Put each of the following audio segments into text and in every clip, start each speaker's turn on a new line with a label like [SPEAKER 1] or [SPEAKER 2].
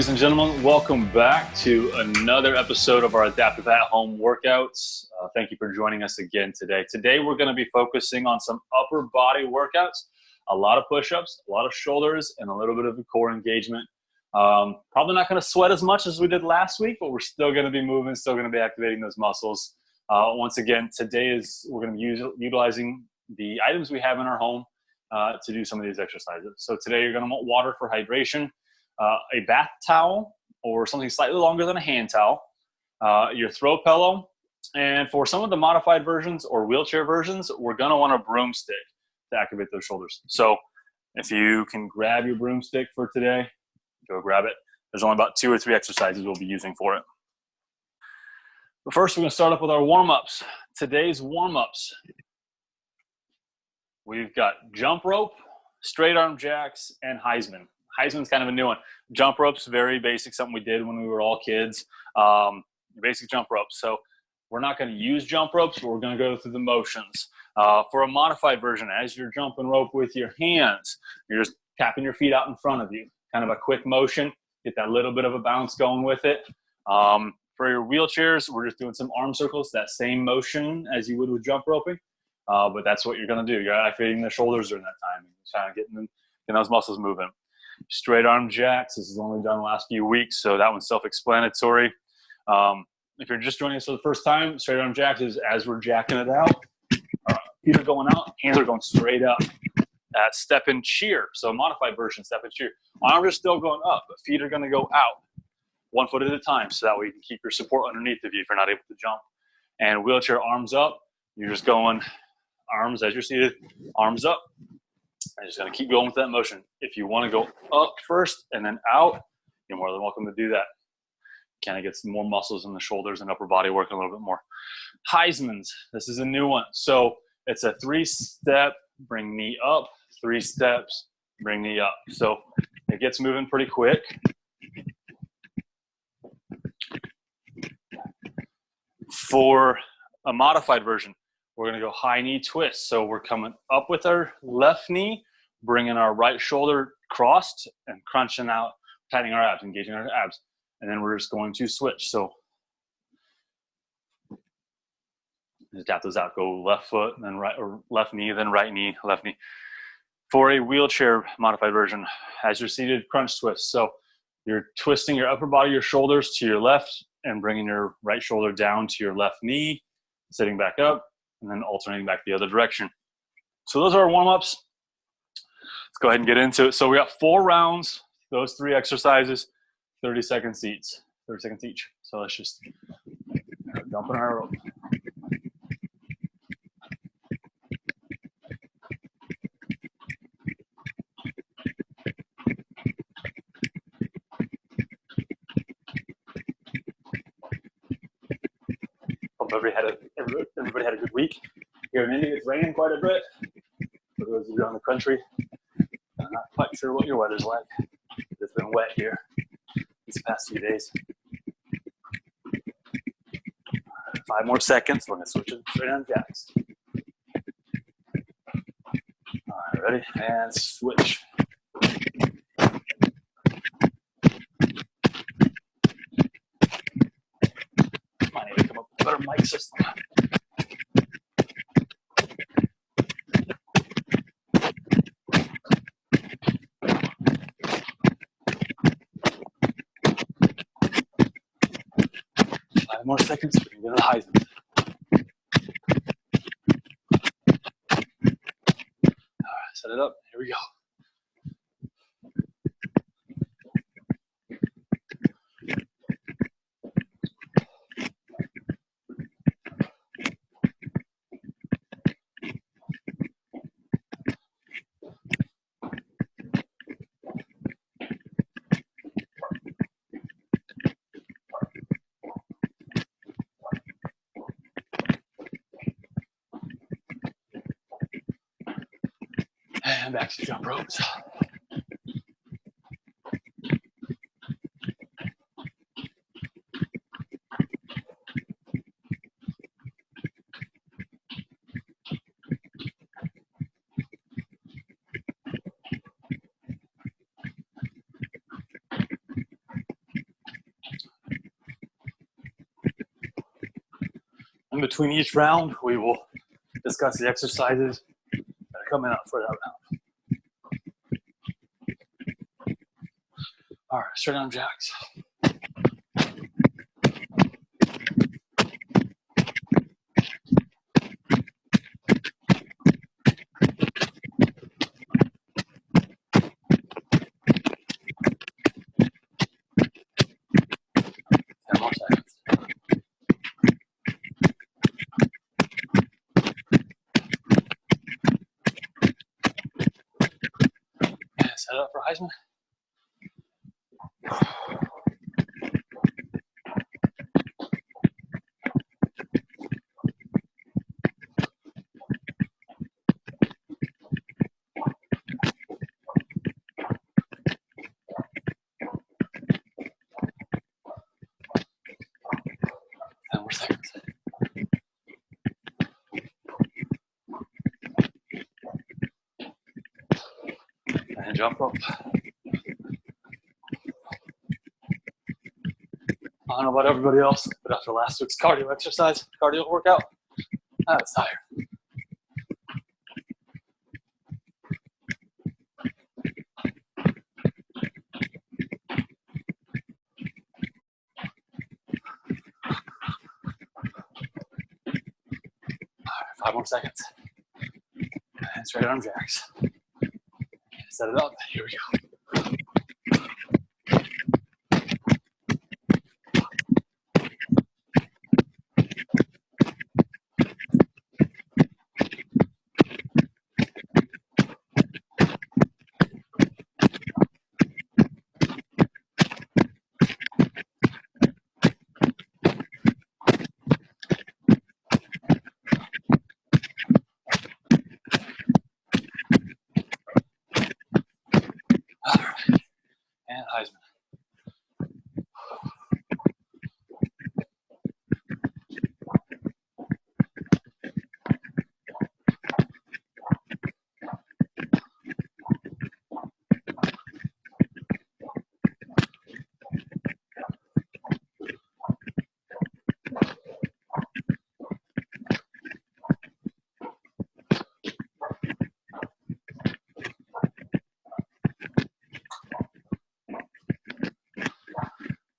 [SPEAKER 1] ladies and gentlemen, welcome back to another episode of our Adaptive at Home workouts. Thank you for joining us again today. Today we're going to be focusing on some upper body workouts, a lot of push-ups, a lot of shoulders, and a little bit of a core engagement. Probably not going to sweat as much as we did last week, but we're still going to be moving, still going to be activating those muscles. Once again, today we're going to be utilizing the items we have in our home to do some of these exercises. So today you're going to want water for hydration, a bath towel or something slightly longer than a hand towel, your throw pillow, and for some of the modified versions or wheelchair versions, we're going to want a broomstick to activate those shoulders. So if you can grab your broomstick for today, go grab it. There's only about 2 or 3 exercises we'll be using for it. But first, we're going to start up with our warm-ups. Today's warm-ups, we've got jump rope, straight arm jacks, and Heisman. Heisman's kind of a new one. Jump rope's very basic, something we did when we were all kids. Basic jump ropes. So we're not going to use jump ropes, but we're going to go through the motions. For a modified version, as you're jumping rope with your hands, you're just tapping your feet out in front of you. Kind of a quick motion, get that little bit of a bounce going with it. For your wheelchairs, we're just doing some arm circles, that same motion as you would with jump roping. But that's what you're going to do. You're activating the shoulders during that time, kind of getting those muscles moving. Straight arm jacks, this is only done the last few weeks, so that one's self-explanatory. If you're just joining us for the first time, straight arm jacks is as we're jacking it out. Feet are going out, hands are going straight up. Step and cheer, so modified version, step and cheer. Arms are still going up, but feet are going to go out 1 foot at a time, so that way you can keep your support underneath of you if you're not able to jump. And wheelchair arms up, you're just going arms as you're seated, arms up. I'm just going to keep going with that motion. If you want to go up first and then out, you're more than welcome to do that. Kind of gets more muscles in the shoulders and upper body working a little bit more. Heisman's, this is a new one. So it's a 3-step, bring knee up, 3 steps, bring knee up. So it gets moving pretty quick. For a modified version, we're going to go high knee twist. So we're coming up with our left knee, bringing our right shoulder crossed and crunching out, tightening our abs, engaging our abs. And then we're just going to switch. So just tap those out. Go left foot, then right, or left knee, then right knee, left knee. For a wheelchair modified version, as you're seated, crunch twist. So you're twisting your upper body, your shoulders to your left and bringing your right shoulder down to your left knee, sitting back up, and then alternating back the other direction. So those are our warm-ups. Let's go ahead and get into it. So we got 4 rounds, those 3 exercises, 30 seconds each. So let's just jump in our rope. Hope everybody had a good week. Here in India, it's raining quite a bit. For those of you around the country, I'm not quite sure what your weather's like. It's been wet here these past few days. 5 more seconds. We're going to switch it straight on jacks. All right, ready? And switch. Might need to come up with a better mic system. More seconds, we're going to go to the Heisman. All right, set it up. Here we go. And back to jump ropes. In between each round, we will discuss the exercises that are coming up for that round. All right, straight arm jacks. 10 more seconds. And set it up for Heisman. And jump rope. I don't know about everybody else, but after last week's cardio workout, I was tired. All right, 5 more seconds. And straight arm jacks. Set it up. Here we go. All right. And Heisman.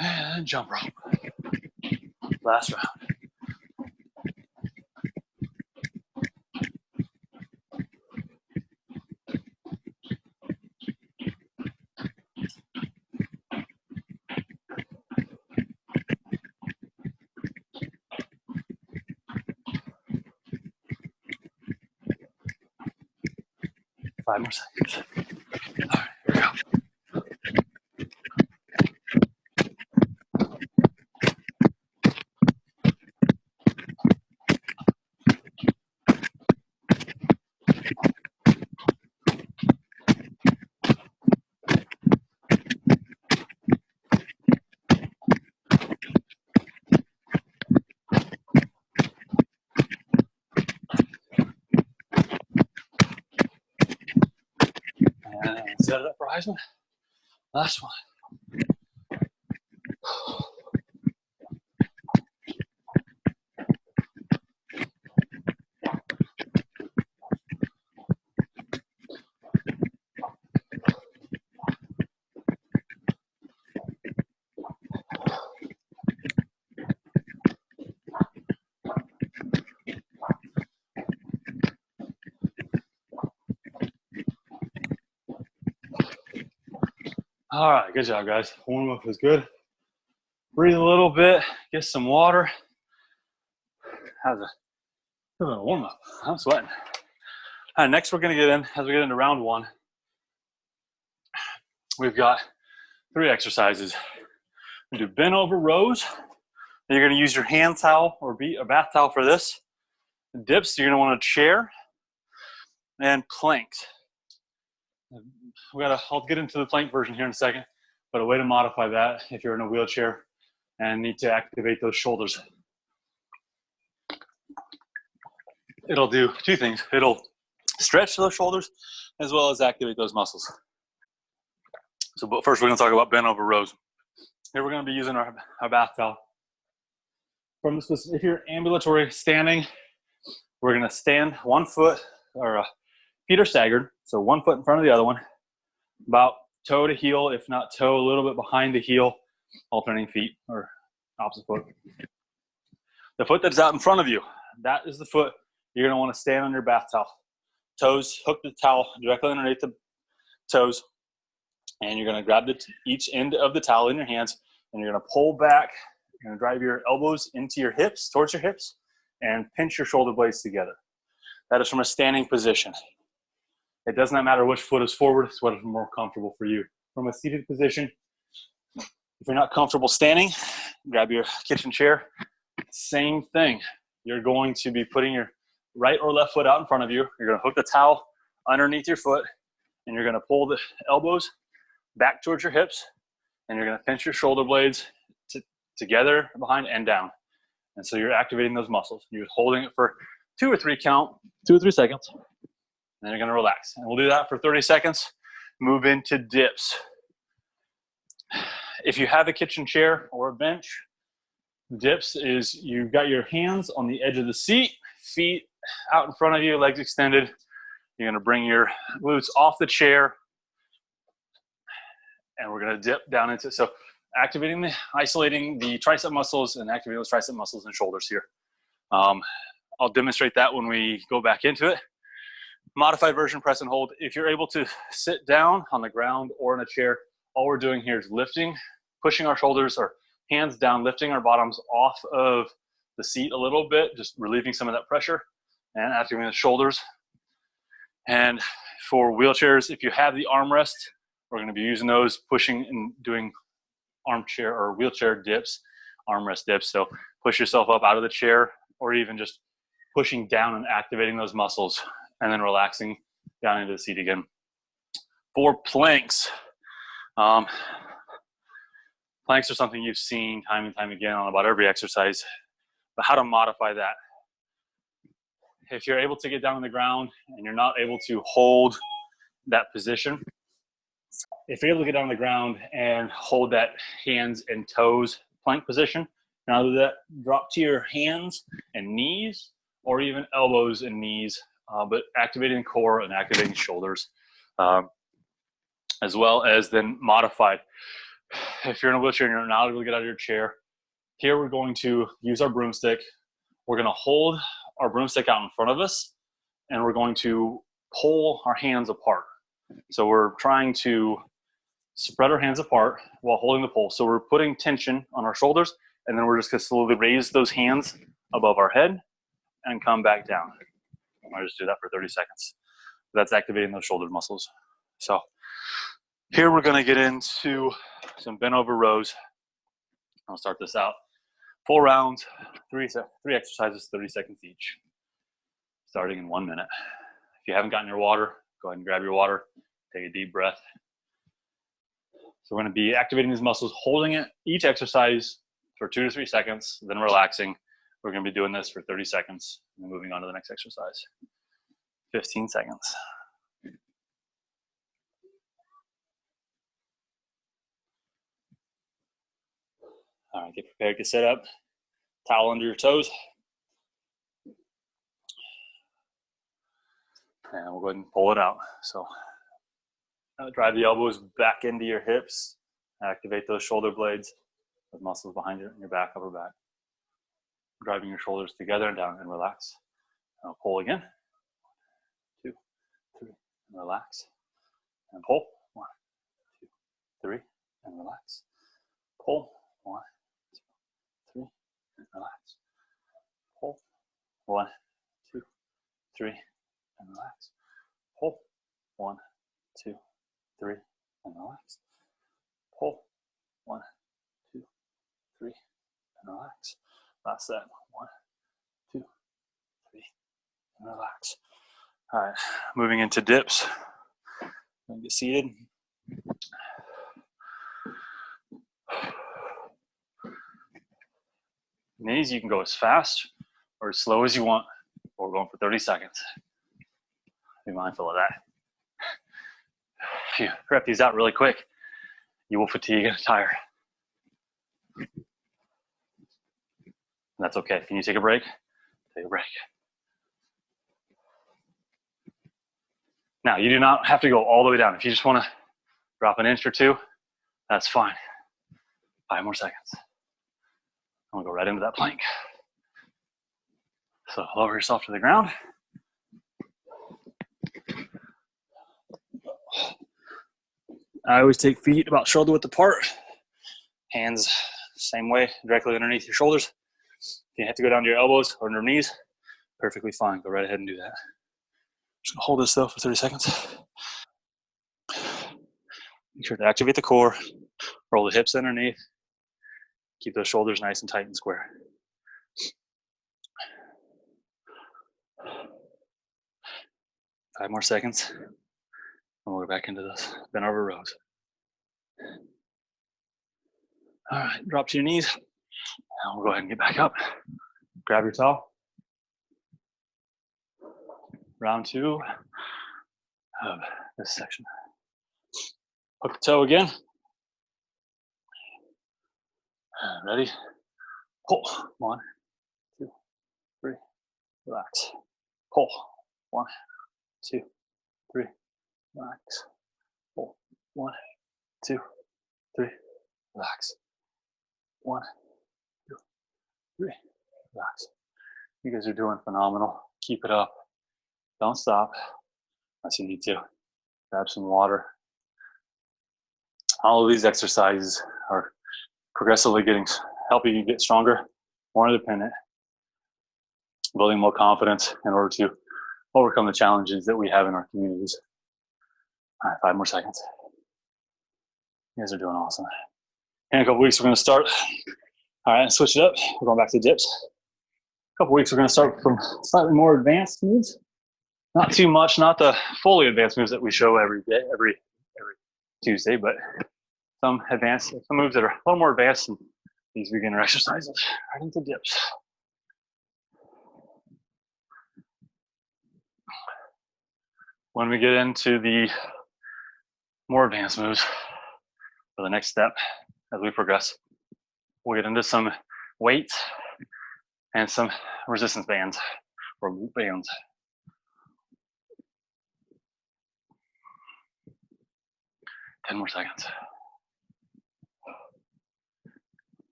[SPEAKER 1] And jump rope. Last round. Five more seconds. All right, here we go. And set it up for Heisman. Last one. All right, good job, guys. Warm up was good. Breathe a little bit, get some water. How's a little warm up? I'm sweating. All right, next we're gonna get in, as we get into round one, we've got 3 exercises. We do bent over rows. You're gonna use your hand towel or a bath towel for this. Dips, you're gonna want a chair. And planks. I'll get into the plank version here in a second, but a way to modify that if you're in a wheelchair and need to activate those shoulders. It'll do 2 things. It'll stretch those shoulders as well as activate those muscles. So but first we're gonna talk about bent over rows. Here we're gonna be using our bath towel. from this, if you're ambulatory standing, we're going to stand 1 foot, or feet are staggered, so 1 foot in front of the other one, about toe to heel, if not toe a little bit behind the heel, alternating feet or opposite foot. The foot that's out in front of you, that is the foot you're going to want to stand on your bath towel. Toes, hook the towel directly underneath the toes, and you're going to grab each end of the towel in your hands, and you're going to pull back. You're going to drive your elbows into your hips, towards your hips, and pinch your shoulder blades together. That is from a standing position. It does not matter which foot is forward, it's what is more comfortable for you. From a seated position, if you're not comfortable standing, grab your kitchen chair. Same thing. You're going to be putting your right or left foot out in front of you. You're going to hook the towel underneath your foot, and you're going to pull the elbows back towards your hips, and you're going to pinch your shoulder blades together, behind, and down. And so you're activating those muscles. You're holding it for 2 or 3 seconds. Then you're going to relax. And we'll do that for 30 seconds. Move into dips. If you have a kitchen chair or a bench, dips is you've got your hands on the edge of the seat, feet out in front of you, legs extended. You're going to bring your glutes off the chair, and we're going to dip down into it. So isolating the tricep muscles and activating those tricep muscles and shoulders here. I'll demonstrate that when we go back into it. Modified version, press and hold. If you're able to sit down on the ground or in a chair, all we're doing here is lifting, pushing our shoulders or hands down, lifting our bottoms off of the seat a little bit, just relieving some of that pressure and activating the shoulders. And for wheelchairs, if you have the armrest, we're going to be using those, pushing and doing armchair or wheelchair dips, armrest dips. So push yourself up out of the chair, or even just pushing down and activating those muscles, and then relaxing down into the seat again. For planks, planks are something you've seen time and time again on about every exercise, but how to modify that. If you're able to get down on the ground and you're not able to hold that position, if you're able to get down on the ground and hold that hands and toes plank position, now do that, drop to your hands and knees, or even elbows and knees, but activating the core and activating shoulders, as well as then modified. If you're in a wheelchair and you're not able to get out of your chair, here we're going to use our broomstick. We're going to hold our broomstick out in front of us, and we're going to pull our hands apart. So we're trying to spread our hands apart while holding the pole. So we're putting tension on our shoulders, and then we're just going to slowly raise those hands above our head and come back down. I'll just do that for 30 seconds. That's activating those shoulder muscles. So here we're going to get into some bent over rows. I'll start this out. 4 rounds, 3 exercises, 30 seconds each, starting in 1 minute. If you haven't gotten your water, go ahead and grab your water, take a deep breath. So we're going to be activating these muscles, holding it each exercise for 2 to 3 seconds, then relaxing. We're going to be doing this for 30 seconds, and then moving on to the next exercise. 15 seconds. All right, get prepared to sit up. Towel under your toes. And we'll go ahead and pull it out. So drive the elbows back into your hips. Activate those shoulder blades, those muscles behind your back, upper back. Driving your shoulders together and down, and relax. And I'll pull again. 2, 3, and relax. And pull. 1, 2, 3, and relax. Pull. 1, 2, 3, and relax. Pull. 1, 2, 3, and relax. Pull. 1, 2, 3, and relax. Pull. 1, 2, 3, and relax. Last set. 1, 2, 3, and relax. All right, moving into dips. Get seated. Knees, you can go as fast or as slow as you want. We're going for 30 seconds. Be mindful of that. If you rep these out really quick, you will fatigue and tire. That's okay. If you need to take a break, take a break. Now, you do not have to go all the way down. If you just want to drop an inch or two, that's fine. 5 more seconds. I'm gonna go right into that plank. So lower yourself to the ground. I always take feet about shoulder width apart. Hands same way, directly underneath your shoulders. If you have to go down to your elbows or your knees, perfectly fine. Go right ahead and do that. Just gonna hold this though for 30 seconds. Make sure to activate the core. Roll the hips underneath. Keep those shoulders nice and tight and square. 5 more seconds. And we'll go back into this bent over rows. All right, drop to your knees. And we'll go ahead and get back up. Grab your towel. Round 2 of this section. Hook the toe again. Ready? Pull. 1, 2, 3. Relax. Pull. 1, 2, 3. Relax. Pull. 1, 2, 3. Relax. 1, 2, 3. Relax. You guys are doing phenomenal. Keep it up. Don't stop unless you need to. Grab some water. All of these exercises are progressively helping you get stronger, more independent, building more confidence in order to overcome the challenges that we have in our communities. All right, 5 more seconds. You guys are doing awesome. In a couple weeks, we're going to start. All right, switch it up. We're going back to dips. A couple weeks, we're going to start from slightly more advanced moves. Not too much, not the fully advanced moves that we show every day, every Tuesday, but some moves that are a little more advanced than these beginner exercises. Right into dips. When we get into the more advanced moves for the next step, as we progress, we'll get into some weights and some resistance bands or loop bands. Ten more seconds.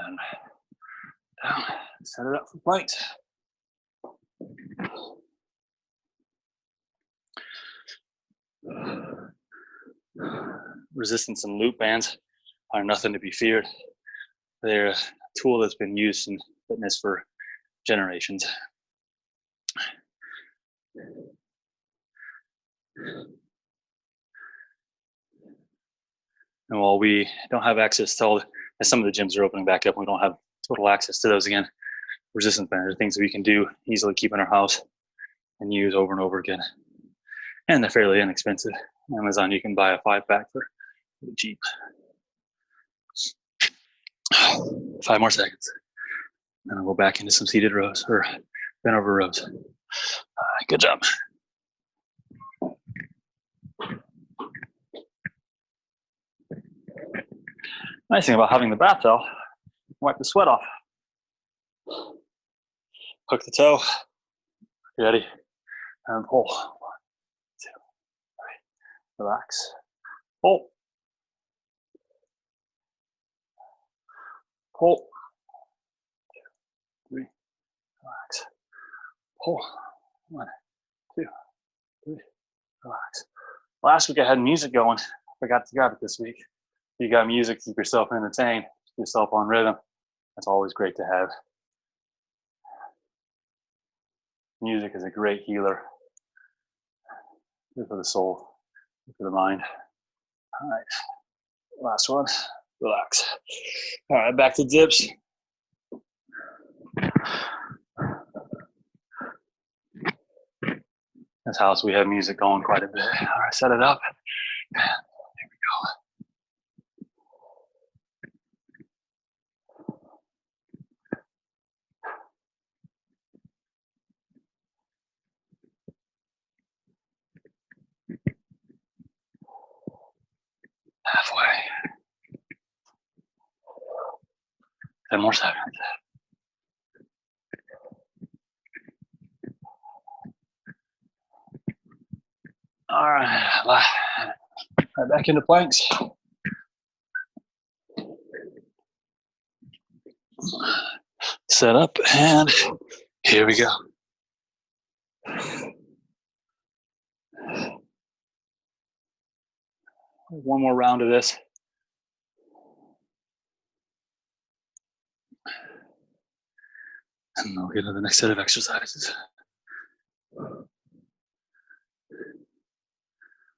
[SPEAKER 1] And down, set it up for planks. Resistance and loop bands are nothing to be feared. They're a tool that's been used in fitness for generations. And while we don't have access to as some of the gyms are opening back up, we don't have total access to those again. Resistance bands are things that we can do easily, keep in our house and use over and over again. And they're fairly inexpensive. Amazon, you can buy a 5-pack for cheap. 5 more seconds. And I'll go back into some seated rows or bent over rows. All right, good job. Nice thing about having the bath towel, wipe the sweat off. Hook the toe. Ready? And pull. 1, 2, 3. Relax. Pull. Pull. 2, 3. Relax. Pull. 1, 2, 3. Relax. Last week I had music going. Forgot to grab it this week. You got music, keep yourself entertained, keep yourself on rhythm. That's always great to have. Music is a great healer. Good for the soul, good for the mind. All right, last one, relax. All right, back to dips. This house, we have music going quite a bit. All right, set it up. Here we go. Halfway. 10 more seconds. All right, right back into planks. Set up, and here we go. One more round of this. And we'll get to the next set of exercises.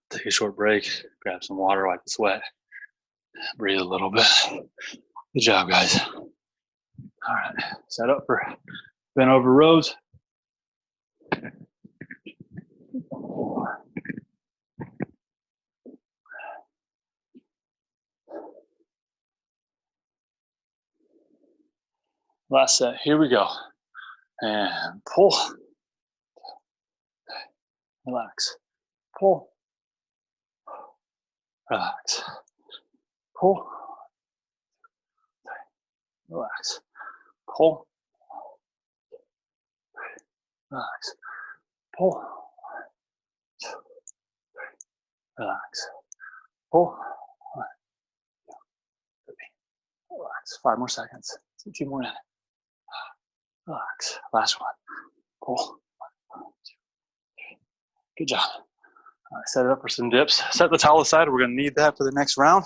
[SPEAKER 1] Take a short break, grab some water, wipe the sweat, breathe a little bit. Good job, guys. All right, set up for bent over rows. Last set, here we go. And pull, relax, pull, relax, pull, relax, pull, relax, pull, relax, pull, relax. 5 more seconds. 2 more in. Relax. Last one. Pull. Good job. All right, set it up for some dips. Set the towel aside. We're going to need that for the next round.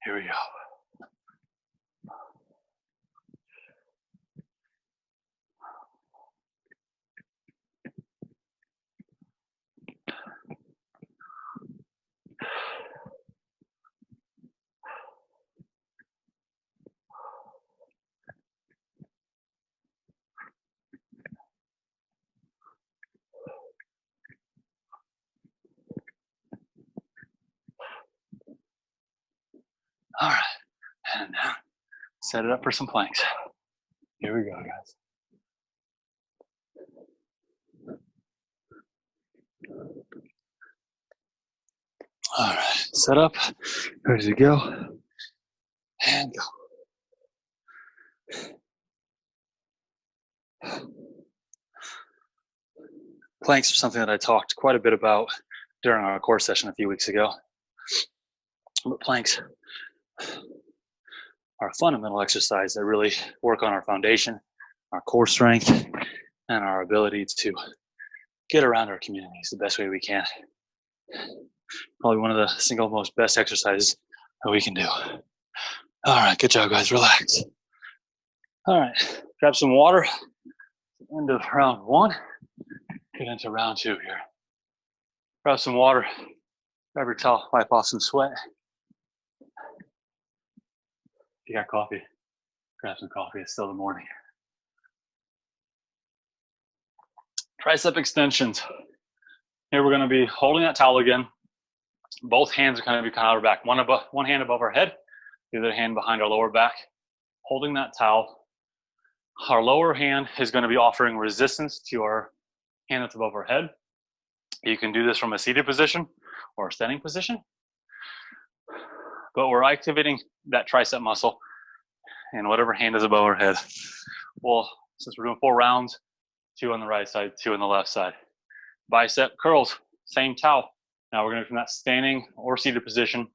[SPEAKER 1] Here we go. All right, and now set it up for some planks. Here we go, guys. All right, set up, ready to go, and go. Planks are something that I talked quite a bit about during our core session a few weeks ago. But planks are a fundamental exercise that really work on our foundation, our core strength, and our ability to get around our communities the best way we can. Probably one of the single most best exercises that we can do. All right, good job, guys. Relax. All right, grab some water. End of round 1. Get into round 2 here. Grab some water. Grab your towel. Wipe off some sweat. If you got coffee, grab some coffee. It's still the morning. Tricep extensions. Here we're going to be holding that towel again. Both hands are going to be kind of our back. One hand above our head, the other hand behind our lower back. Holding that towel. Our lower hand is going to be offering resistance to our hand that's above our head. You can do this from a seated position or a standing position. But we're activating that tricep muscle and whatever hand is above our head. Well, since we're doing 4 rounds, 2 on the right side, 2 on the left side. Bicep curls, same towel. Now we're going to from that standing or seated position.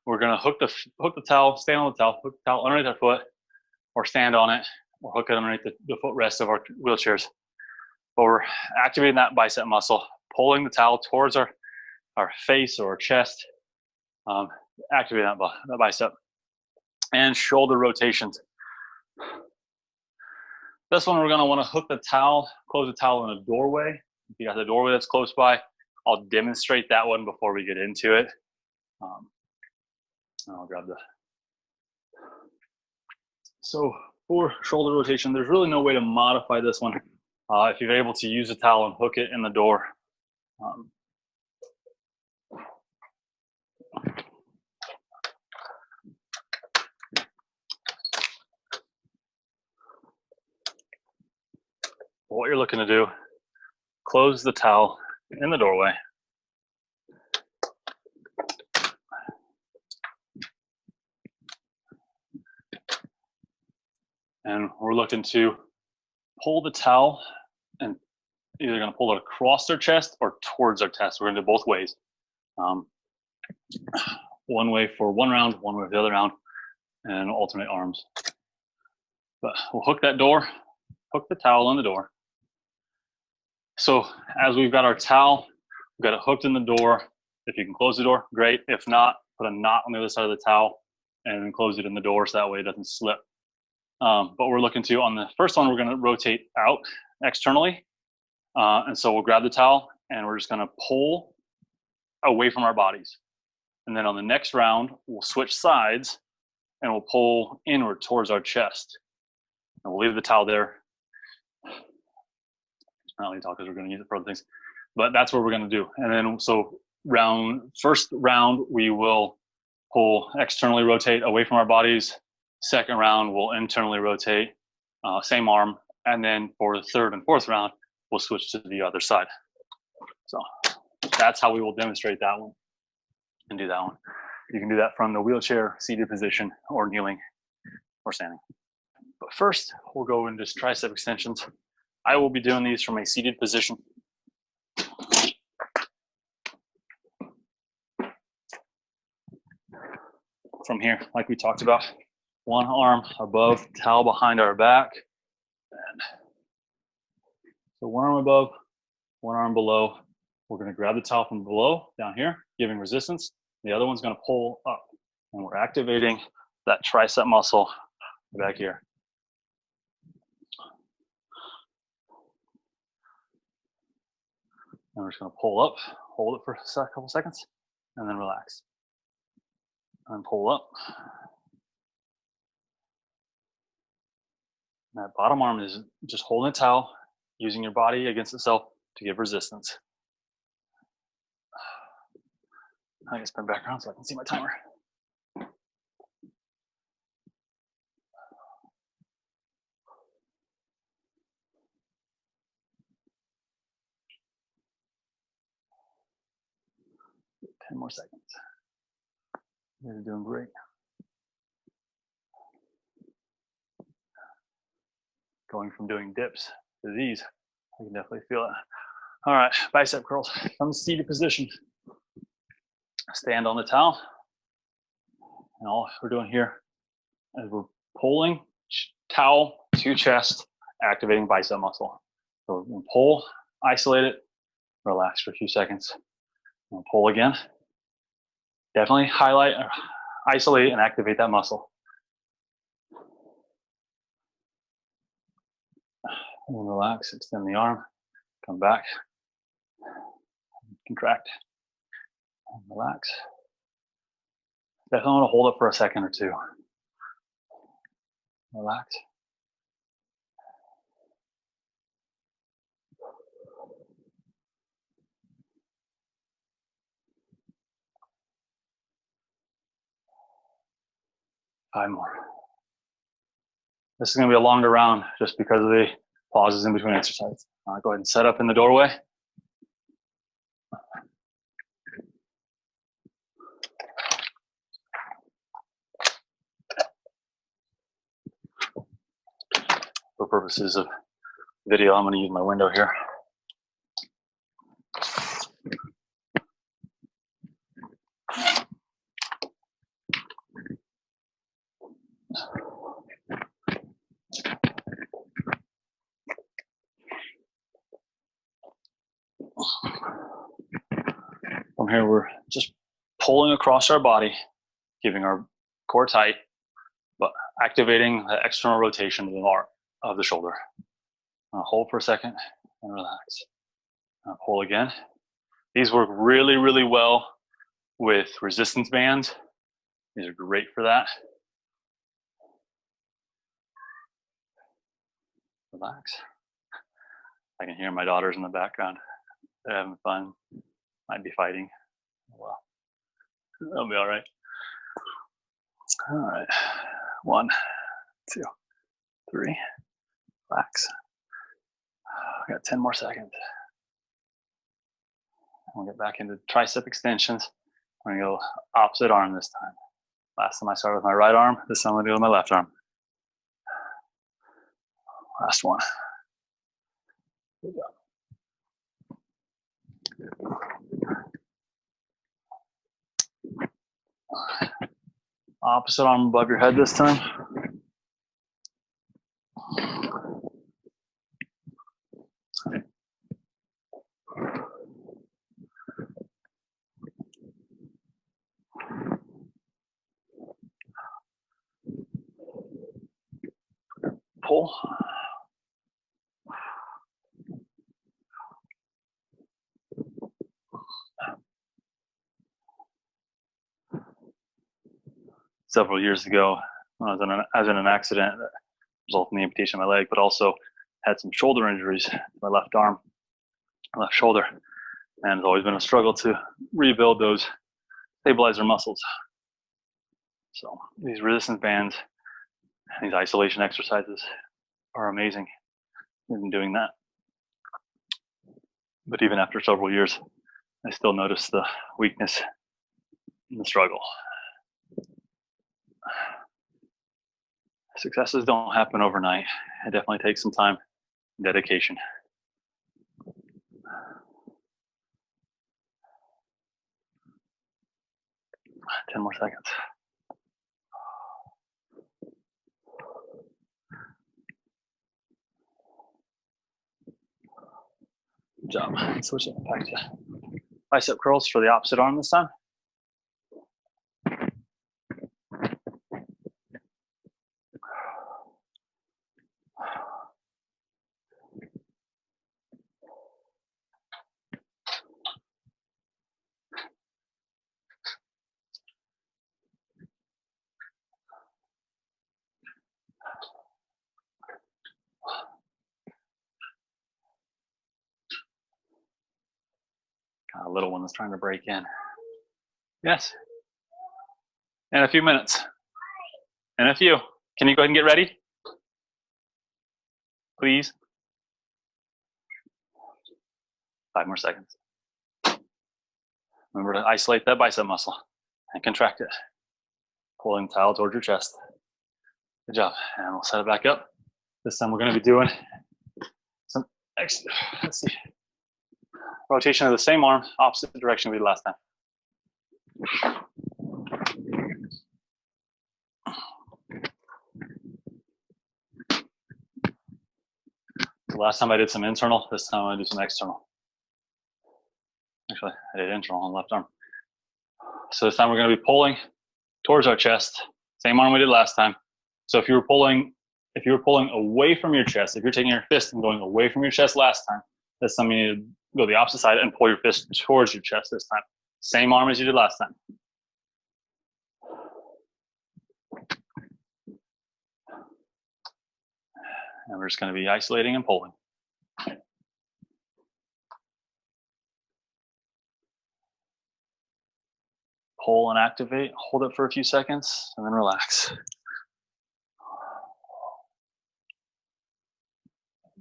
[SPEAKER 1] We're going to hook the towel, stand on the towel, hook the towel underneath our foot, or stand on it, or hook it underneath the footrest of our wheelchairs. But we're activating that bicep muscle, pulling the towel towards our face or our chest, activating that bicep. And shoulder rotations. This one we're going to want to hook the towel, close the towel in a doorway. If you got the doorway that's close by, I'll demonstrate that one before we get into it. I'll grab So for shoulder rotation, there's really no way to modify this one. If you're able to use a towel and hook it in the door. What you're looking to do, close the towel in the doorway. And we're looking to pull the towel and either going to pull it across our chest or towards our chest. We're going to do both ways. One way for one round, one way for the other round, and alternate arms. But we'll hook that door, hook the towel on the door. So as we've got our towel, we've got it hooked in the door. If you can close the door, great. If not, put a knot on the other side of the towel and then close it in the door so that way it doesn't slip. But we're looking to, on the first one, we're going to rotate out externally. And so we'll grab the towel and we're just going to pull away from our bodies. And then on the next round, we'll switch sides and we'll pull inward towards our chest. And we'll leave the towel there. Not only talk because we're going to use it for other things, but that's what we're going to do. And then so first round, we will pull externally rotate away from our bodies. Second round, we'll internally rotate, same arm. And then for the third and fourth round, we'll switch to the other side. So that's how we will demonstrate that one and do that one. You can do that from the wheelchair, seated position, or kneeling, or standing. But first, we'll go into tricep extensions. I will be doing these from a seated position. From here, like we talked about, one arm above, towel behind our back. And so one arm above, one arm below. We're going to grab the towel from below, down here, giving resistance. The other one's going to pull up. And we're activating that tricep muscle back here. And we're just going to pull up, hold it for a couple seconds, and then relax. And pull up. And that bottom arm is just holding a towel, using your body against itself to give resistance. I can spin back around so I can see my timer. Ten more seconds. You're doing great. Going from doing dips to these, I can definitely feel it. All right, bicep curls from the seated position. Stand on the towel. And all we're doing here is we're pulling towel to chest, activating bicep muscle. So we'll pull, isolate it, relax for a few seconds. And pull again. Definitely highlight, isolate, and activate that muscle. And relax, extend the arm, come back, contract, and relax. Definitely want to hold it for a second or two. Relax. Five more. This is going to be a longer round just because of the pauses in between exercises. Go ahead and set up in the doorway. For purposes of video, I'm going to use my window here. From here, we're just pulling across our body, keeping our core tight, but activating the external rotation of the shoulder. Hold for a second and relax. Pull again. These work really, really well with resistance bands. These are great for that. Relax. I can hear my daughters in the background. They're having fun. Might be fighting. Well, that'll be all right. All right. 1, 2, 3. Relax. I got 10 more seconds. We'll get back into tricep extensions. I'm gonna go opposite arm this time. Last time I started with my right arm, this time I'm gonna do it with my left arm. Last one. Good job. Opposite arm above your head this time. Pull. Several years ago, I was in an accident that resulted in the amputation of my leg, but also had some shoulder injuries to my left arm, left shoulder, and it's always been a struggle to rebuild those stabilizer muscles. So these resistance bands, these isolation exercises are amazing in doing that. But even after several years, I still notice the weakness and the struggle. Successes don't happen overnight. It definitely takes some time and dedication. Ten more seconds. Good job. Switch it back to bicep curls for the opposite arm this time. A little one is trying to break in. Yes. In a few minutes. In a few. Can you go ahead and get ready? Please. 5 more seconds. Remember to isolate that bicep muscle and contract it. Pulling the towel towards your chest. Good job. And we'll set it back up. This time we're going to be doing some extra, let's see, rotation of the same arm, opposite direction we did last time. So last time I did some internal, this time I'm going to do some external. Actually, I did internal on the left arm. So this time we're going to be pulling towards our chest, same arm we did last time. So if you were pulling away from your chest, if you're taking your fist and going away from your chest last time, this time you need to go the opposite side and pull your fist towards your chest this time. Same arm as you did last time. And we're just going to be isolating and pulling. Pull and activate, hold it for a few seconds, and then relax.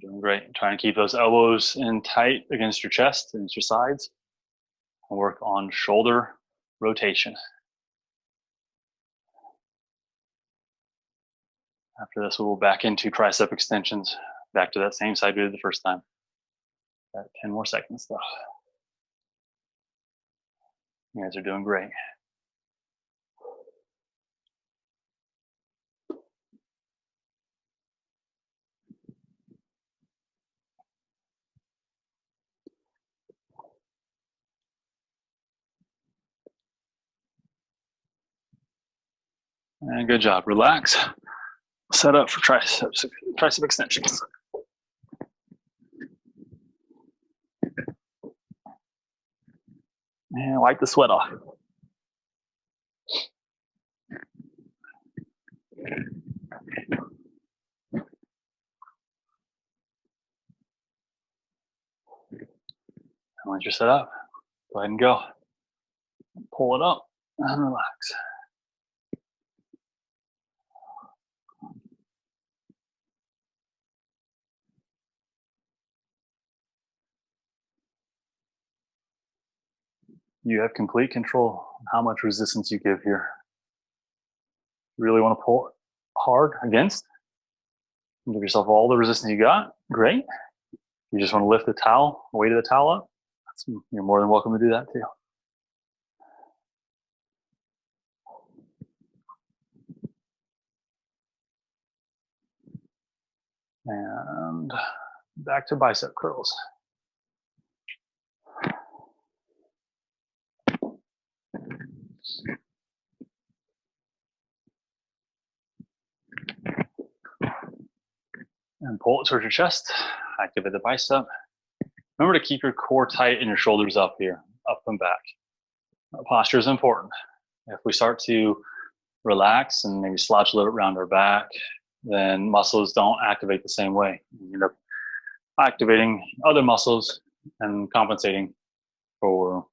[SPEAKER 1] Doing great. Trying to keep those elbows in tight against your chest, against your sides. And work on shoulder rotation. After this, we'll back into tricep extensions, back to that same side we did the first time. Got 10 more seconds though. You guys are doing great. And good job. Relax. Set up for tricep extensions. And wipe the sweat off. And once you're set up, go ahead and go. Pull it up and relax. You have complete control on how much resistance you give here. You really want to pull hard against, Give yourself all the resistance you got. Great. You just want to lift the towel, weight of the towel up. You're more than welcome to do that too. And back to bicep curls. And pull it towards your chest. Activate the bicep. Remember to keep your core tight and your shoulders up here, up and back. Posture is important. If we start to relax and maybe slouch a little around our back, then muscles don't activate the same way. You end up activating other muscles and compensating for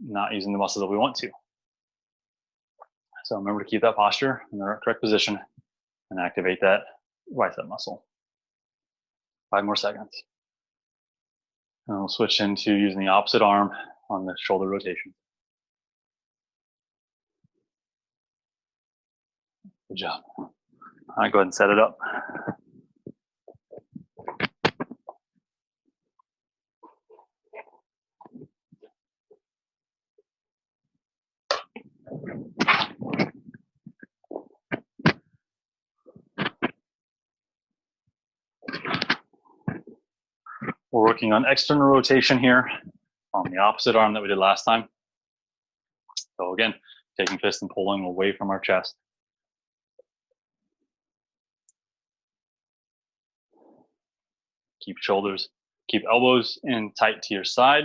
[SPEAKER 1] not using the muscles that we want to. So remember to keep that posture in the correct position and activate that bicep muscle. 5 more seconds. And we'll switch into using the opposite arm on the shoulder rotation. Good job. All right, go ahead and set it up. We're working on external rotation here on the opposite arm that we did last time. So again, taking fist and pulling away from our chest. Keep shoulders, keep elbows in tight to your side,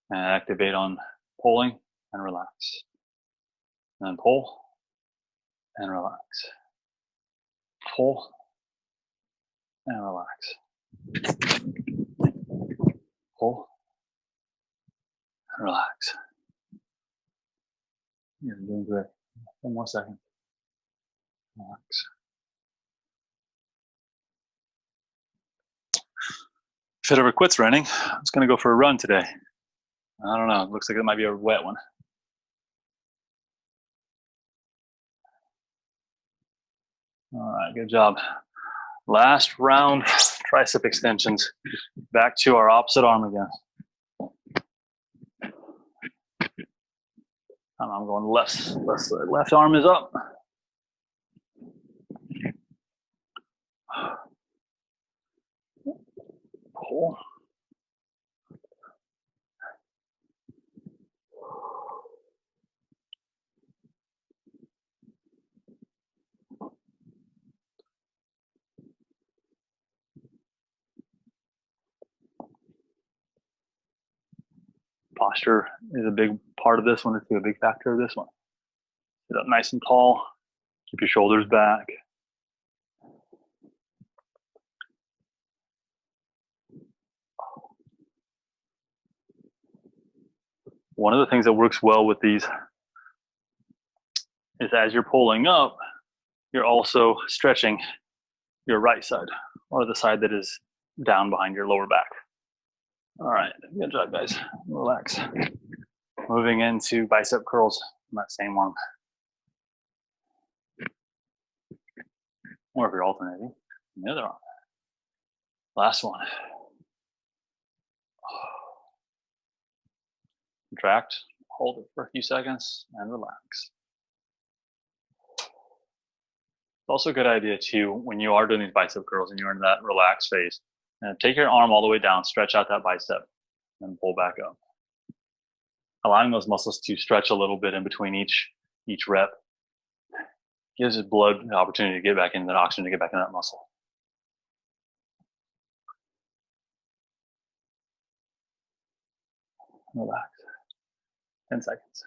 [SPEAKER 1] and activate on pulling and relax. And then pull and relax. Pull and relax. Pull and relax. You're doing great. 1 more second. Relax. If it ever quits raining, I'm just going to go for a run today. I don't know. It looks like it might be a wet one. All right, good job. Last round, tricep extensions. Back to our opposite arm again. And I'm going left side. Left arm is up. Pull. Posture is a big part of this one. It's a big factor of this one. Sit up nice and tall. Keep your shoulders back. One of the things that works well with these is as you're pulling up, you're also stretching your right side, or the side that is down behind your lower back. All right, good job, guys. Relax. Moving into bicep curls on that same arm. Or if you're alternating, the other arm. Last one. Contract, hold it for a few seconds, and relax. It's also a good idea too, when you are doing these bicep curls and you're in that relaxed phase, take your arm all the way down, stretch out that bicep, and pull back up. Allowing those muscles to stretch a little bit in between each rep gives the blood the opportunity to get back into that oxygen, to get back in that muscle. Relax. 10 seconds.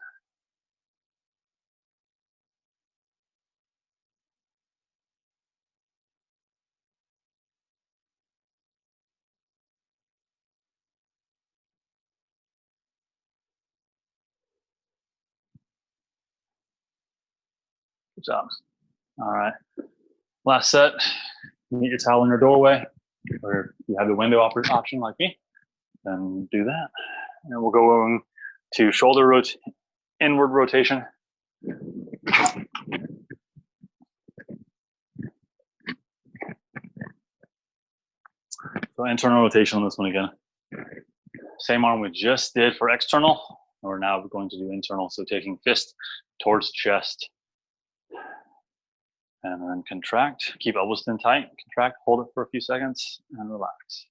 [SPEAKER 1] Good job. All right. Last set. You get your towel in your doorway, or you have the window option like me, then do that. And we'll go to shoulder inward rotation. So internal rotation on this one again. Same arm we just did for external. We're now going to do internal. So taking fist towards chest. And then contract. Keep elbows in tight. Contract, hold it for a few seconds, and relax.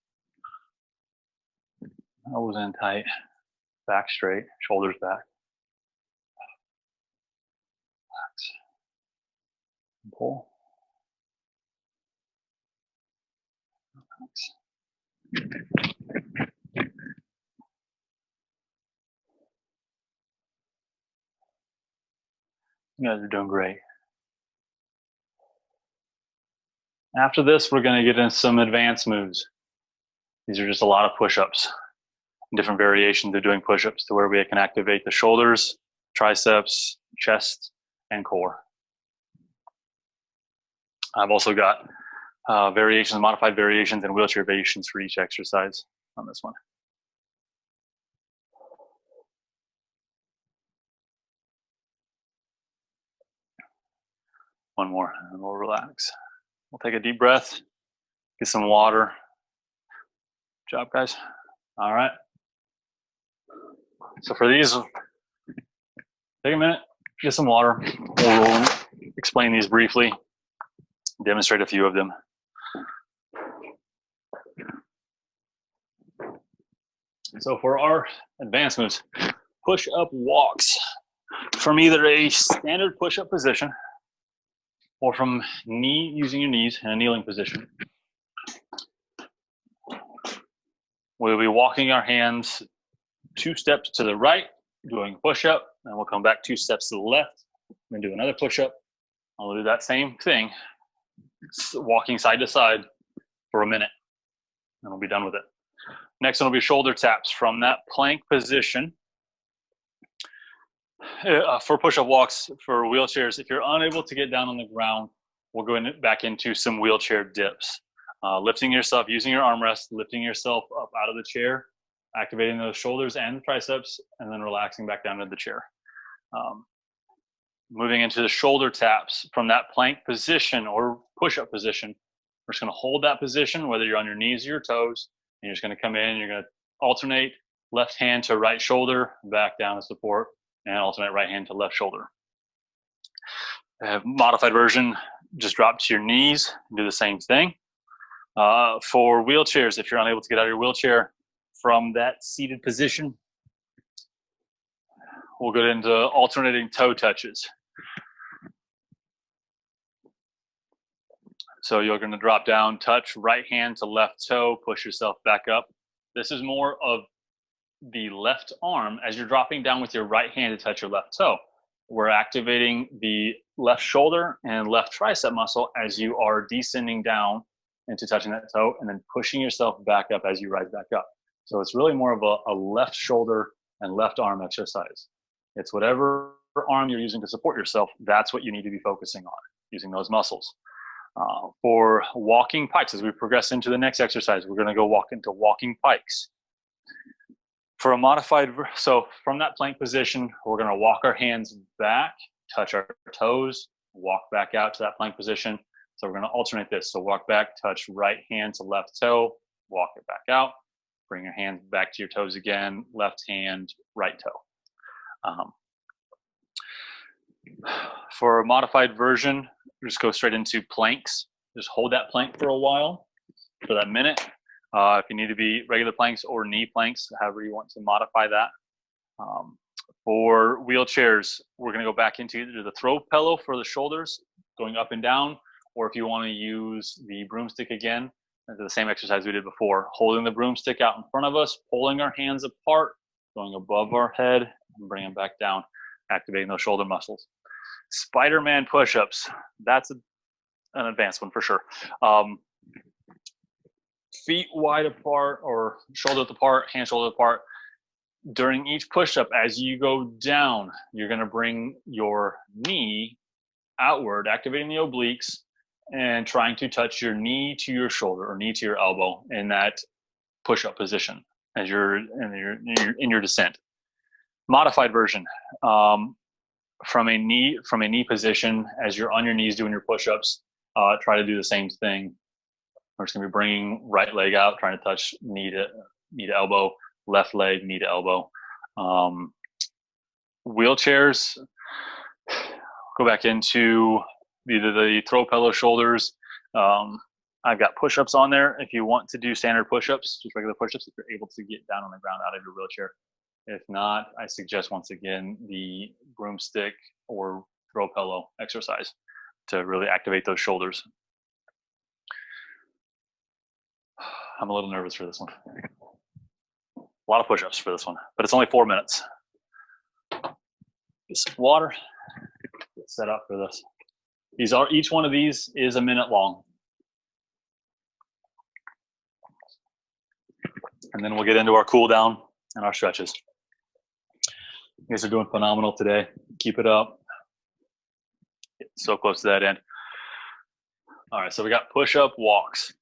[SPEAKER 1] Elbows in tight. Back straight, shoulders back. Relax. Pull. Relax. You guys are doing great. After this, we're going to get into some advanced moves. These are just a lot of push-ups, different variations of doing push-ups to where we can activate the shoulders, triceps, chest, and core. I've also got variations, modified variations, and wheelchair variations for each exercise on this one. One more, and we'll relax. We'll take a deep breath, get some water. Good job, guys. All right. So for these, take a minute, get some water. We'll explain these briefly, demonstrate a few of them. So for our advanced moves, push-up walks. From either a standard push-up position or from using your knees in a kneeling position. We'll be walking our hands 2 steps to the right, doing push-up, and we'll come back 2 steps to the left, and do another push-up. I'll do that same thing, walking side to side for a minute, and we'll be done with it. Next one will be shoulder taps from that plank position. For push-up walks, for wheelchairs, if you're unable to get down on the ground, we'll go back into some wheelchair dips. Lifting yourself, using your armrest, lifting yourself up out of the chair, activating those shoulders and the triceps, and then relaxing back down to the chair. Moving into the shoulder taps from that plank position or push-up position. We're just going to hold that position, whether you're on your knees or your toes, and you're just going to come in, you're going to alternate left hand to right shoulder, back down to support, and alternate right hand to left shoulder. Modified version, just drop to your knees and do the same thing. For wheelchairs, if you're unable to get out of your wheelchair from that seated position, we'll go into alternating toe touches. So you're going to drop down, touch right hand to left toe, push yourself back up. This is more of the left arm as you're dropping down with your right hand to touch your left toe. We're activating the left shoulder and left tricep muscle as you are descending down into touching that toe and then pushing yourself back up as you rise back up. So it's really more of a left shoulder and left arm exercise. It's whatever arm you're using to support yourself, that's what you need to be focusing on, using those muscles. For walking pikes, as we progress into the next exercise, we're going to go walk into walking pikes. For a modified, so from that plank position, we're going to walk our hands back, touch our toes, walk back out to that plank position. So we're going to alternate this. So walk back, touch right hand to left toe, walk it back out, bring your hands back to your toes again, left hand, right toe. For a modified version, just go straight into planks. Just hold that plank for a while, for that minute. If you need to be regular planks or knee planks, however you want to modify that. For wheelchairs, we're going to go back into either the throw pillow for the shoulders, going up and down, or if you want to use the broomstick again, the same exercise we did before, holding the broomstick out in front of us, pulling our hands apart, going above our head, and bringing them back down, activating those shoulder muscles. Spider-Man push-ups, that's an advanced one for sure. Feet wide apart or shoulders apart, hands shoulders apart. During each push-up, as you go down, you're going to bring your knee outward, activating the obliques, and trying to touch your knee to your shoulder or knee to your elbow in that push-up position as you're in your descent. Modified version, from a knee position, as you're on your knees doing your push-ups, try to do the same thing We're just gonna be bringing right leg out, trying to touch knee to elbow, left leg, knee to elbow. Wheelchairs, go back into either the throw pillow shoulders. I've got push-ups on there. If you want to do standard push-ups, just regular push-ups, if you're able to get down on the ground out of your wheelchair. If not, I suggest once again the broomstick or throw pillow exercise to really activate those shoulders. I'm a little nervous for this one. A lot of push-ups for this one, but it's only 4 minutes. Get some water, get set up for this. Each one of these is a minute long. And then we'll get into our cool down and our stretches. You guys are doing phenomenal today. Keep it up. Get so close to that end. All right, so we got push-up walks.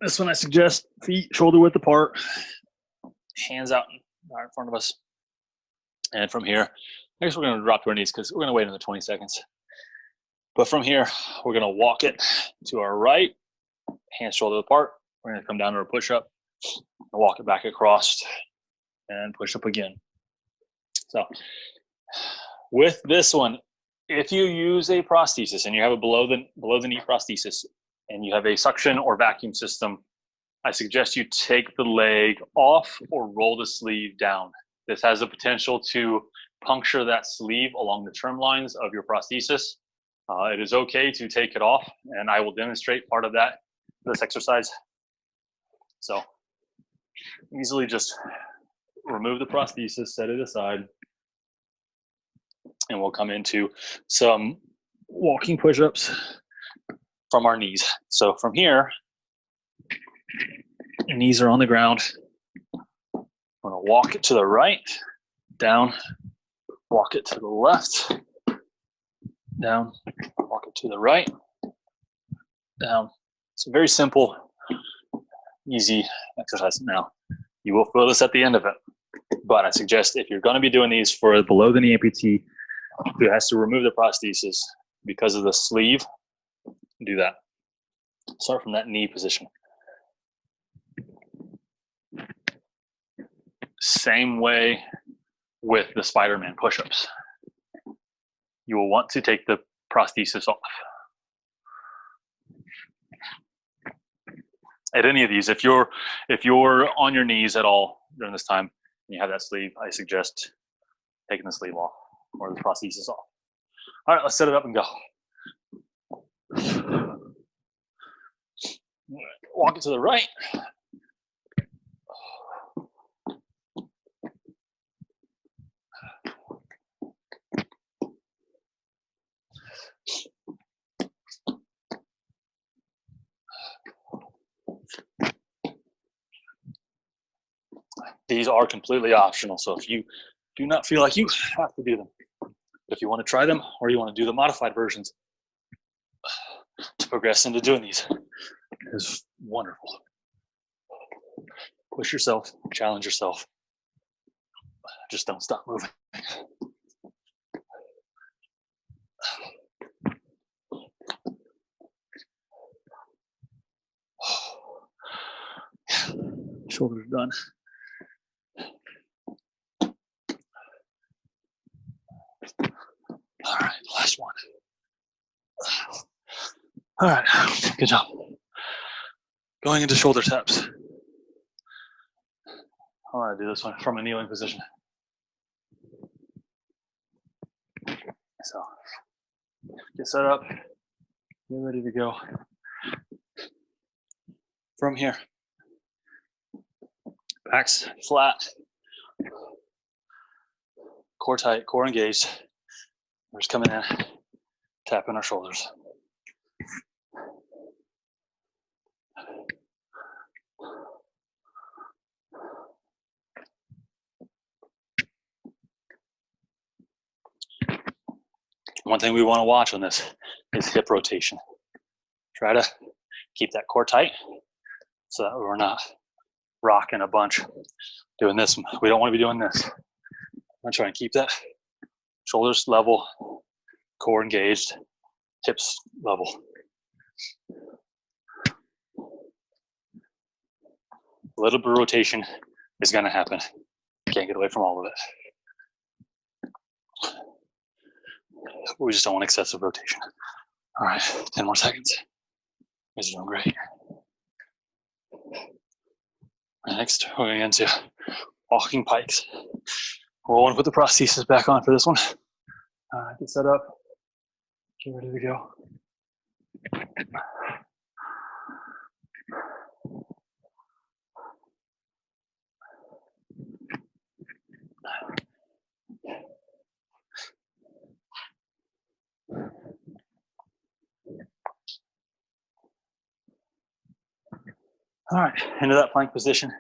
[SPEAKER 1] This one I suggest feet shoulder width apart, hands out in front of us. And from here, I guess we're going to drop to our knees because we're going to wait another 20 seconds. But from here, we're going to walk it to our right, hands shoulder apart. We're going to come down to our push-up, walk it back across, and push up again. So with this one, if you use a prosthesis and you have a below the knee prosthesis and you have a suction or vacuum system, I suggest you take the leg off or roll the sleeve down. This has the potential to puncture that sleeve along the trim lines of your prosthesis. It is okay to take it off, and I will demonstrate part of that this exercise. So easily just remove the prosthesis, set it aside, and we'll come into some walking push-ups from our knees. So from here, your knees are on the ground. I'm gonna walk it to the right, down, walk it to the left, down, walk it to the right, down. It's a very simple, easy exercise. Now, you will feel this at the end of it, but I suggest if you're gonna be doing these for a below the knee amputee who has to remove the prosthesis because of the sleeve, do that. Start from that knee position. Same way with the Spider-Man push-ups. You will want to take the prosthesis off. At any of these, if you're on your knees at all during this time and you have that sleeve, I suggest taking the sleeve off or the prosthesis off. All right, let's set it up and go. Walk it to the right. These are completely optional, so if you do not feel like you have to do them, if you want to try them or you want to do the modified versions to progress into doing these, is wonderful. Push yourself, challenge yourself. Just don't stop moving. Shoulders done. All right, last one. All right, good job. Going into shoulder taps. I want to do this one from a kneeling position. So, get set up, get ready to go. From here, backs flat, core tight, core engaged. We're just coming in, tapping our shoulders. One thing we want to watch on this is hip rotation. Try to keep that core tight so that we're not rocking a bunch doing this. We don't want to be doing this. I'm trying to keep that shoulders level, core engaged, hips level. A little bit of rotation is going to happen. Can't get away from all of it. We just don't want excessive rotation. All right, 10 more seconds. You guys are doing great. Next, we're going into walking pikes. We'll want to put the prosthesis back on for this one. Get set up. Get ready to go. All right, into that plank position.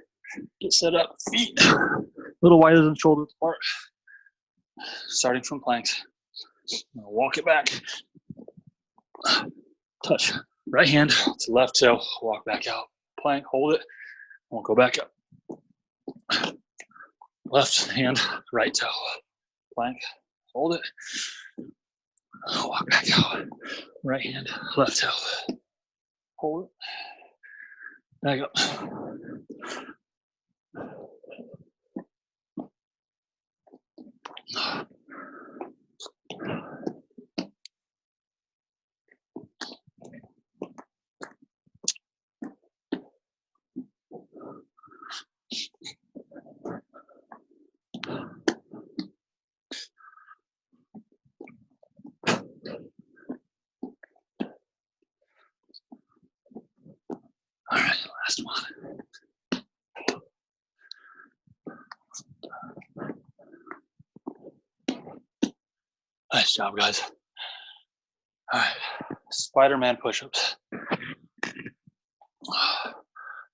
[SPEAKER 1] Get set up, feet a little wider than shoulders apart. Starting from planks. Walk it back. Touch right hand to left toe, walk back out. Plank, hold it, we'll go back up. Left hand, right toe. Plank, hold it, walk back out. Right hand, left toe. Hold it, back up. All right, last one. Nice job, guys. All right, Spider-Man push-ups.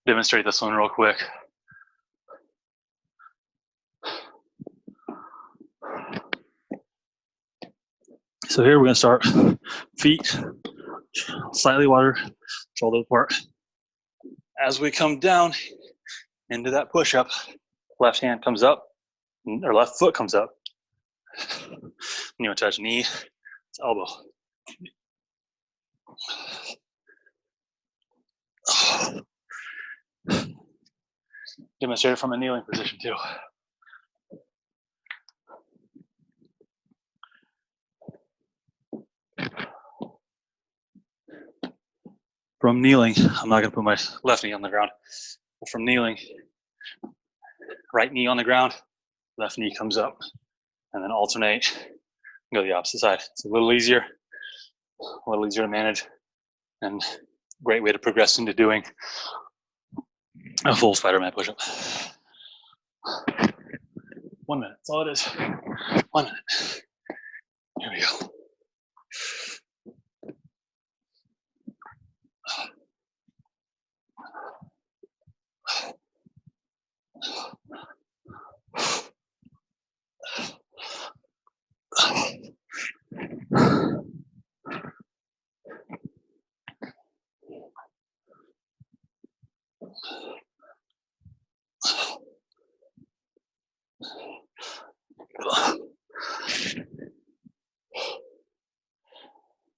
[SPEAKER 1] Demonstrate this one real quick. So here we're gonna start feet slightly wider, shoulder apart. As we come down into that push-up, left hand comes up, or left foot comes up. You want to touch knee, it's elbow. Demonstrate it from a kneeling position too. From kneeling, I'm not going to put my left knee on the ground, but from kneeling, right knee on the ground, left knee comes up, and then alternate, go the opposite side. It's a little easier to manage, and great way to progress into doing a full Spider-Man push-up. 1 minute, that's all it is. 1 minute. Here we go.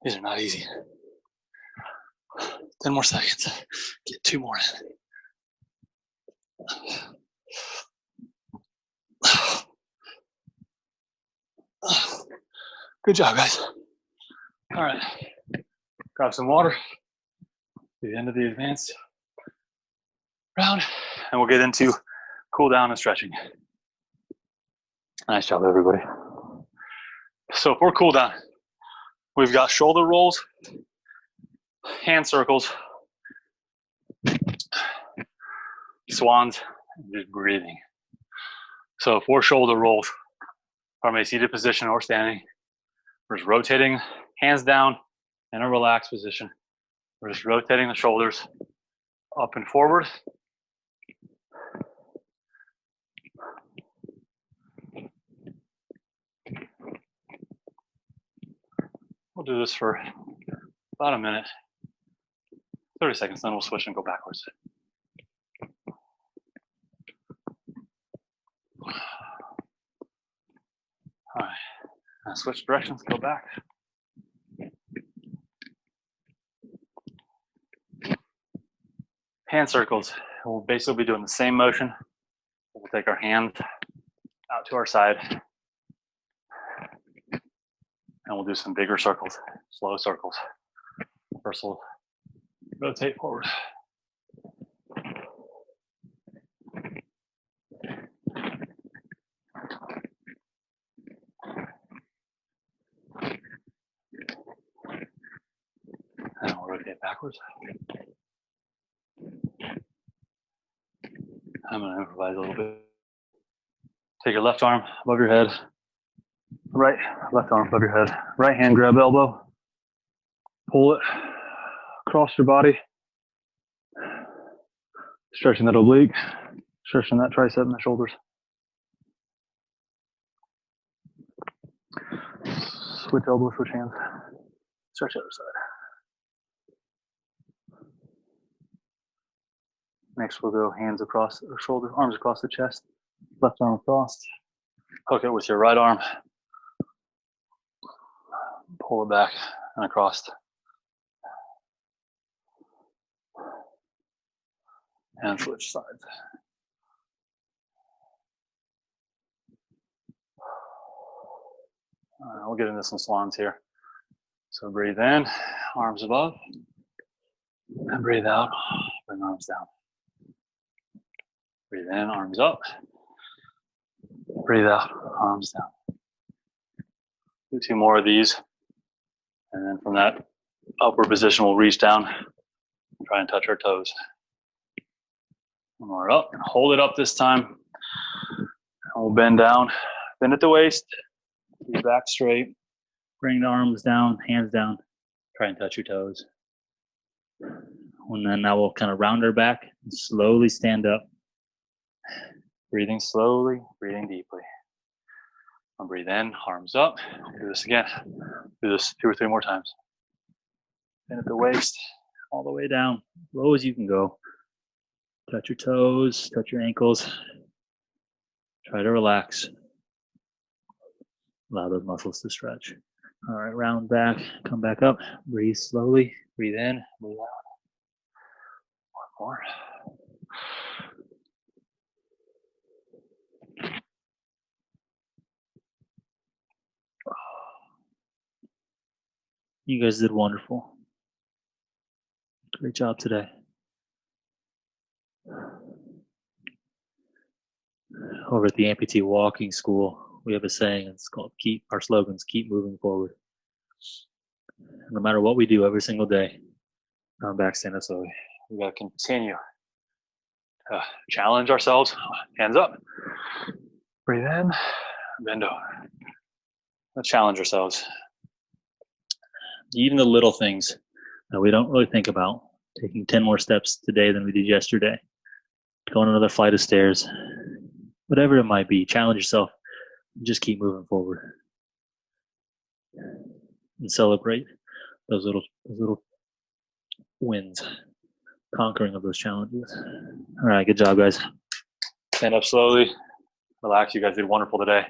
[SPEAKER 1] These are not easy. 10 more seconds. Get 2 more in. Good job, guys. All right. Grab some water. The end of the advanced round, and we'll get into cool down and stretching. Nice job, everybody. So for cool down, we've got shoulder rolls, hand circles, swans, and just breathing. So for shoulder rolls, from a seated position or standing, we're just rotating hands down in a relaxed position. We're just rotating the shoulders up and forward. We'll do this for about a minute, 30 seconds, then we'll switch and go backwards. All right, now switch directions, go back. Hand circles, we'll basically be doing the same motion. We'll take our hand out to our side, and we'll do some bigger circles, slow circles. First we'll rotate forward. And we'll rotate backwards. I'm going to improvise a little bit. Take your left arm above your head. Left arm above your head. Right hand grab elbow. Pull it across your body. Stretching that oblique. Stretching that tricep and the shoulders. Switch elbow, switch hands. Stretch the other side. Next, we'll go hands across the shoulder, arms across the chest, left arm across. Hook it with your right arm. Pull it back and across. And switch sides. We'll get into some salons here. So breathe in, arms above, and breathe out, bring arms down. Breathe in, arms up. Breathe out, arms down. Do 2 more of these. And then from that upward position, we'll reach down, try and touch our toes. 1 more up, hold it up this time. And we'll bend down, bend at the waist, keep your back straight. Bring the arms down, hands down, try and touch your toes. And then now we'll kind of round our back and slowly stand up. Breathing slowly, breathing deeply. I'll breathe in, arms up. Do this again. Do this 2 or 3 more times. Bend at the waist, all the way down, low as you can go. Touch your toes, touch your ankles. Try to relax. Allow those muscles to stretch. All right, round back, come back up. Breathe slowly, breathe in, breathe out. 1 more. You guys did wonderful. Great job today. Over at the Amputee Walking School, we have a saying, it's called our slogan's keep moving forward. No matter what we do every single day, round back, stand up slowly. We gotta continue to challenge ourselves. Hands up. Breathe in, bend over. Let's challenge ourselves. Even the little things that we don't really think about. Taking 10 more steps today than we did yesterday. Going another flight of stairs. Whatever it might be, challenge yourself. Just keep moving forward. And celebrate those little wins. Conquering of those challenges. All right, good job, guys. Stand up slowly. Relax. You guys did wonderful today.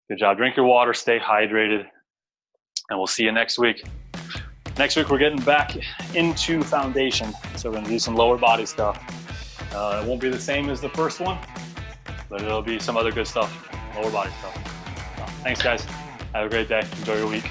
[SPEAKER 1] Good job. Drink your water. Stay hydrated. And we'll see you next week. Next week, we're getting back into foundation. So we're going to do some lower body stuff. It won't be the same as the first one, but it'll be some other good stuff, lower body stuff. So, thanks, guys. Have a great day. Enjoy your week.